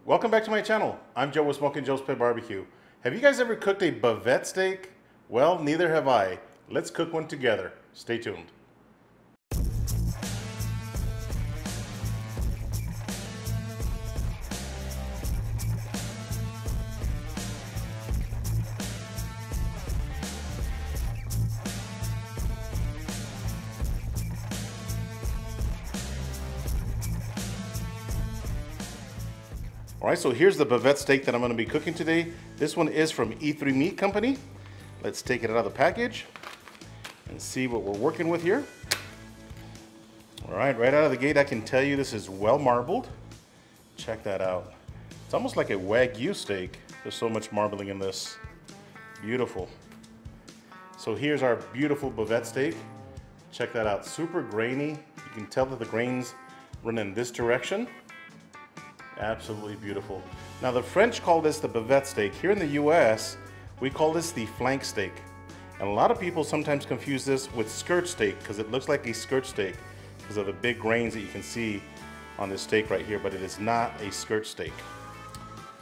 Welcome back to my channel. I'm Joe with Smokin Joe's BBQ. Have you guys ever cooked a Bavette steak? Well, neither have I. Let's cook one together. Stay tuned. Alright, so here's the Bavette steak that I'm going to be cooking today. This one is from E3 Meat Company. Let's take it out of the package and see what we're working with here. Alright, right out of the gate I can tell you this is well marbled. Check that out. It's almost like a Wagyu steak. There's so much marbling in this. Beautiful. So here's our beautiful Bavette steak. Check that out. Super grainy. You can tell that the grains run in this direction. Absolutely beautiful. Now the French call this the Bavette steak. Here in the US, we call this the flank steak. And a lot of people sometimes confuse this with skirt steak because it looks like a skirt steak because of the big grains that you can see on this steak right here, but it is not a skirt steak.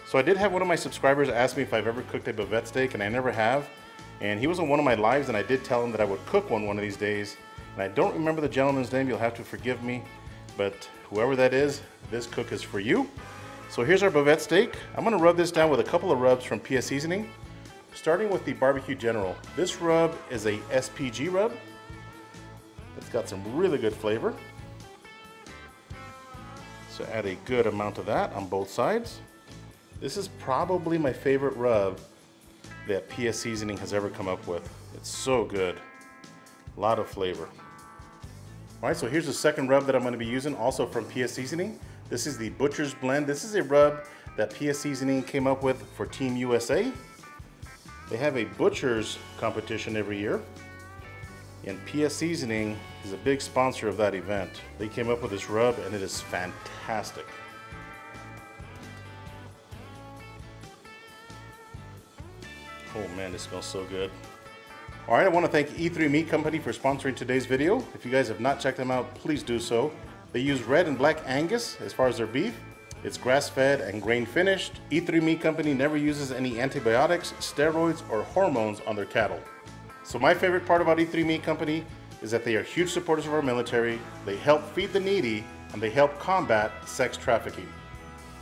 So I did have one of my subscribers ask me if I've ever cooked a Bavette steak, and I never have. And he was on one of my lives, and I did tell him that I would cook one of these days. And I don't remember the gentleman's name, you'll have to forgive me. But whoever that is, this cook is for you. So here's our Bavette steak. I'm gonna rub this down with a couple of rubs from PS Seasoning, starting with the Barbecue General. This rub is a SPG rub. It's got some really good flavor. So add a good amount of that on both sides. This is probably my favorite rub that PS Seasoning has ever come up with. It's so good. A lot of flavor. All right, so here's the second rub that I'm going to be using, also from PS Seasoning. This is the Butcher's Blend. This is a rub that PS Seasoning came up with for Team USA. They have a Butcher's competition every year, and PS Seasoning is a big sponsor of that event. They came up with this rub, and it is fantastic. Oh man, it smells so good. All right, I want to thank E3 Meat Company for sponsoring today's video. If you guys have not checked them out, please do so. They use red and black Angus as far as their beef. It's grass-fed and grain finished. E3 Meat Company never uses any antibiotics, steroids, or hormones on their cattle. So my favorite part about E3 Meat Company is that they are huge supporters of our military, they help feed the needy, and they help combat sex trafficking.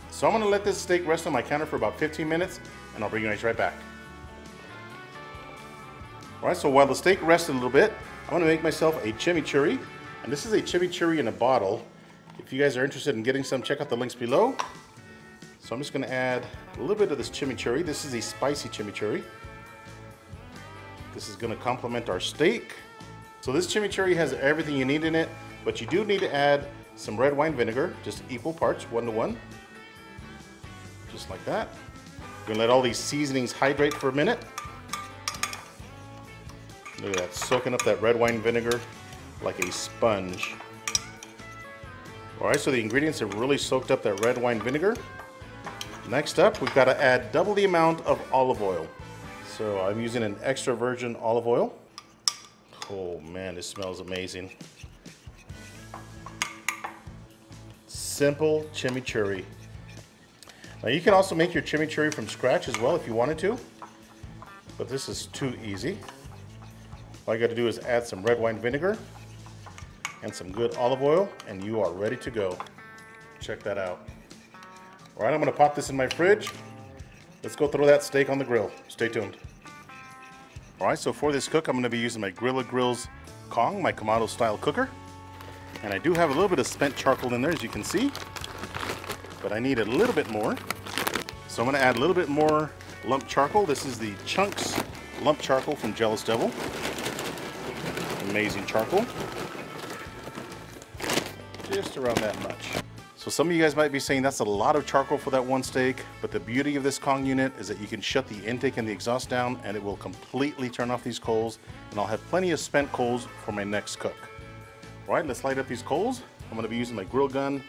So I'm gonna let this steak rest on my counter for about 15 minutes, and I'll bring you guys right back. All right, so while the steak rests a little bit, I'm gonna make myself a chimichurri. And this is a chimichurri in a bottle. If you guys are interested in getting some, check out the links below. So I'm just gonna add a little bit of this chimichurri. This is a spicy chimichurri. This is gonna complement our steak. So this chimichurri has everything you need in it, but you do need to add some red wine vinegar, just equal parts, 1 to 1. Just like that. We're gonna let all these seasonings hydrate for a minute. Look at that, soaking up that red wine vinegar like a sponge. All right, so the ingredients have really soaked up that red wine vinegar. Next up, we've got to add double the amount of olive oil. So I'm using an extra virgin olive oil. Oh man, this smells amazing. Simple chimichurri. Now you can also make your chimichurri from scratch as well if you wanted to, but this is too easy. All you got to do is add some red wine vinegar and some good olive oil, and you are ready to go. Check that out. All right, I'm gonna pop this in my fridge. Let's go throw that steak on the grill. Stay tuned. All right, so for this cook, I'm gonna be using my Grill of Grills Kong, my Kamado style cooker. And I do have a little bit of spent charcoal in there, as you can see, but I need a little bit more. So I'm gonna add a little bit more lump charcoal. This is the Chunks lump charcoal from Jealous Devil. Amazing charcoal. Just around that much. So some of you guys might be saying that's a lot of charcoal for that one steak, but the beauty of this Kong unit is that you can shut the intake and the exhaust down and it will completely turn off these coals, and I'll have plenty of spent coals for my next cook. All right, let's light up these coals. I'm gonna be using my grill gun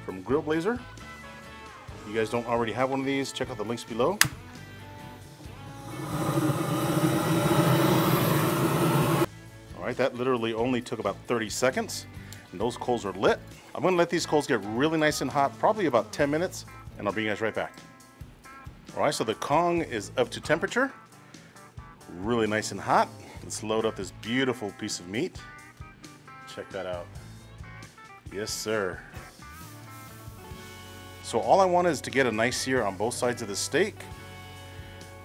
from Grill Blazer. If you guys don't already have one of these, check out the links below. All right, that literally only took about 30 seconds. And those coals are lit. I'm gonna let these coals get really nice and hot, probably about 10 minutes, and I'll bring you guys right back. All right, so the Kong is up to temperature. Really nice and hot. Let's load up this beautiful piece of meat. Check that out. Yes, sir. So all I want is to get a nice sear on both sides of the steak.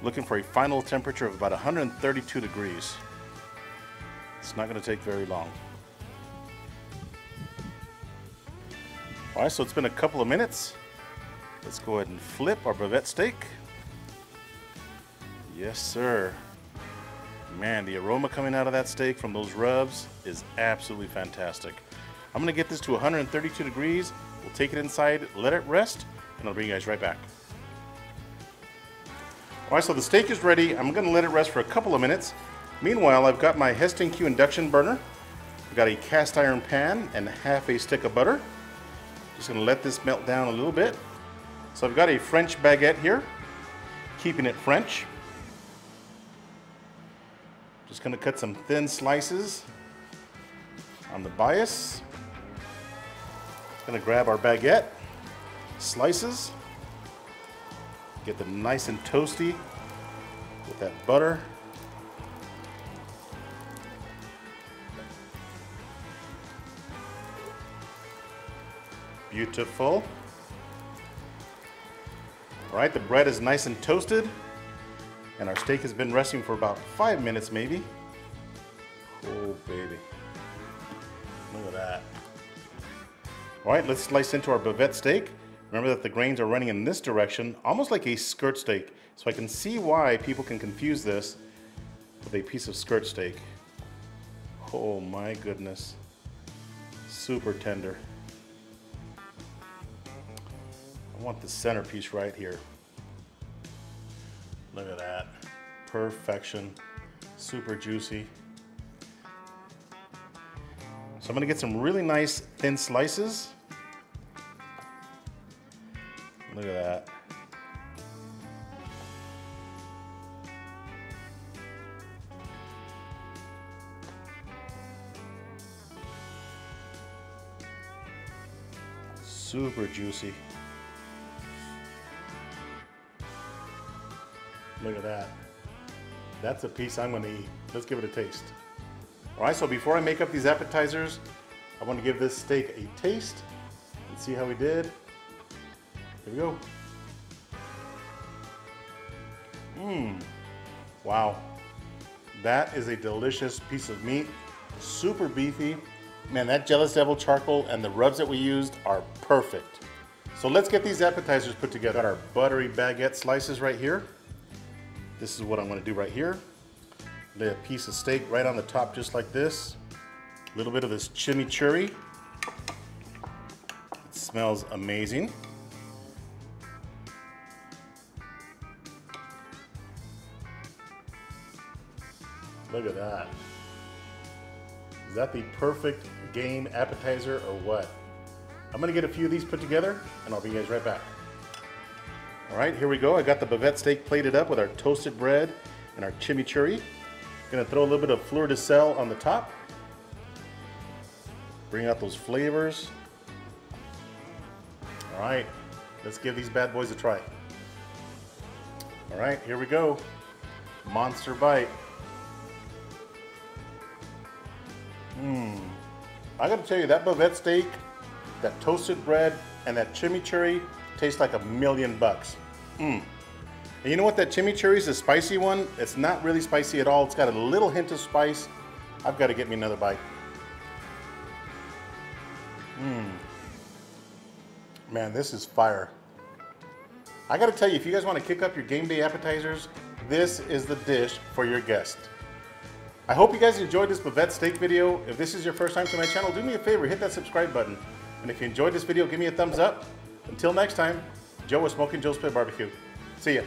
Looking for a final temperature of about 132 degrees. It's not going to take very long. All right, so it's been a couple of minutes. Let's go ahead and flip our Bavette steak. Yes, sir. Man, the aroma coming out of that steak from those rubs is absolutely fantastic. I'm gonna get this to 132 degrees. We'll take it inside, let it rest, and I'll bring you guys right back. All right, so the steak is ready. I'm gonna let it rest for a couple of minutes. Meanwhile, I've got my Heston Q induction burner. I've got a cast iron pan and half a stick of butter. Just gonna let this melt down a little bit. So I've got a French baguette here, keeping it French. Just gonna cut some thin slices on the bias. Gonna grab our baguette, slices, get them nice and toasty with that butter. Beautiful. All right, the bread is nice and toasted, and our steak has been resting for about 5 minutes maybe. Oh, baby. Look at that. All right, let's slice into our Bavette steak. Remember that the grains are running in this direction, almost like a skirt steak. So I can see why people can confuse this with a piece of skirt steak. Oh my goodness. Super tender. I want the centerpiece right here. Look at that. Perfection. Super juicy. So I'm gonna get some really nice thin slices. Look at that. Super juicy. Look at that. That's a piece I'm gonna eat. Let's give it a taste. All right, so before I make up these appetizers, I want to give this steak a taste and see how we did. Here we go. Wow. That is a delicious piece of meat. Super beefy. Man, that Jealous Devil charcoal and the rubs that we used are perfect. So let's get these appetizers put together. Got our buttery baguette slices right here. This is what I'm going to do right here. Lay a piece of steak right on the top just like this. A little bit of this chimichurri. It smells amazing. Look at that. Is that the perfect game appetizer or what? I'm gonna get a few of these put together and I'll be you guys right back. All right, here we go. I got the Bavette steak plated up with our toasted bread and our chimichurri. Gonna throw a little bit of fleur de sel on the top. Bring out those flavors. All right, let's give these bad boys a try. All right, here we go. Monster bite. I gotta tell you, that Bavette steak, that toasted bread, and that chimichurri tastes like $1,000,000. And you know what? That chimichurri is a spicy one. It's not really spicy at all. It's got a little hint of spice. I've got to get me another bite. Man, this is fire. I got to tell you, if you guys want to kick up your game day appetizers, this is the dish for your guest. I hope you guys enjoyed this Bavette steak video. If this is your first time to my channel, do me a favor, hit that subscribe button. And if you enjoyed this video, give me a thumbs up. Until next time, Joe with Smokin Joe's Pit BBQ. See ya.